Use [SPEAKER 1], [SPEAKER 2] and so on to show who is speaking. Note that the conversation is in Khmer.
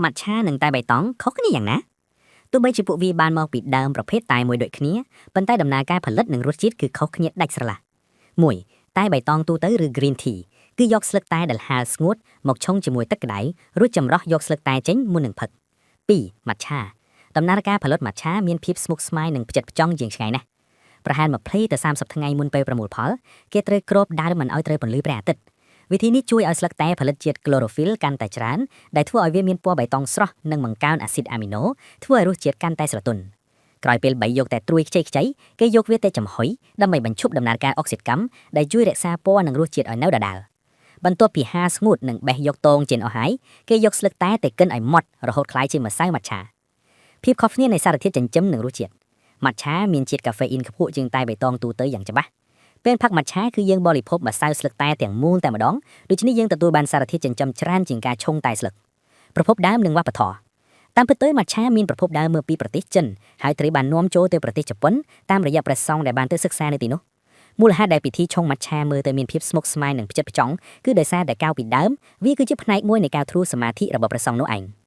[SPEAKER 1] มัดชาหนึ่งตายใบตองเขาก็นี่อย่างนะตัวใบจิปุวีบานมองปิดเดิมประเภทตายมวยโดยขี้ปันใต้ดำนาการผลิตหนึ่งรสชาติคือเขาขี้ได้สละมวยใต้ใบตองตัวเตยหรือกรีนทีคือยกสลักใต้ดัลฮาสงดหมกชงจมวยตักไดรู้จำรอยกสลักใต้เจ๊งมูหนึ่งผักปีมัดชาดำนาการผลิตมัดชาเมียนพิบสมุกสไมล์หนึ่งจัดจ้องยิงไงนะประหารมาเพลย์แต่30 ថ្ងៃមុនពេលប្រមូលផលគេត្រូវគ្របដាល់មិនឲ្យត្រូវពន្លឺព្រះអាទិត្យវិធីនេះជួយឲ្យស្លឹកតែផលិតជាតិ chlorophyll កាន់តែច្រើនដែលធ្វើឲ្យវាមានពណ៌បៃតងស្រស់និងបង្កើនអាស៊ីតអាមីណូធ្វើឲ្យរសជាតិកាន់តែស្រទន់ក្រោយពេល3យកតែត្រួយខ្ចីៗគេយកវាទៅចំហុយដើម្បីបញ្ឈប់ដំណើរការអុកស៊ីតកម្មដែលជួយរក្សាពណ៌និងរសជាតិឲ្យនៅដដែលបន្ទាប់ពីហាលស្ងួតនិងបេះយកតងចេញអស់ហើយគេយកស្លឹកតែទៅកិនឲ្យម៉ត់រហូតក្លាយជាម្សៅម៉ាត់ឆាភាពខុសគ្នានៃសារធាតុចិញ្ចឹមនិងរសជាតិម៉ាត់ឆាមានជាតិកាហ្វេអ៊ីនខ្ពស់ជាងតែបៃតងទូទៅយ៉ាងច្បាស់ពេលផឹកម៉ាត់ឆាគឺយើងបរិភោគម្សៅស្លឹកតែទាំងមូលតែម្ដងដូច្នេះយើងទទួលបានសារធាតុចិញ្ចឹមច្រើនជាងការឆុងតែស្លឹកប្រភពដើមនិងវប្បធម៌តាមពិតទៅម៉ាត់ឆាមានប្រភពដើមមកពីប្រទេសចិនហើយត្រូវបាននាំចូលទៅប្រទេសជប៉ុនតាមរយៈព្រះសង្ឃដែលបានទៅសិក្សានៅទីនោះមូលហេតុដែលពិធីឆុងម៉ាត់ឆាមើលទៅមានភាពស្មុគស្មាញនិងផ្ចិតផ្ចង់គឺដោយសារតែកាលពីដើមវាគឺជាផ្នែកមួយនៃការទ្រសមាធិរបស់ព្រះសង្ឃនោះឯង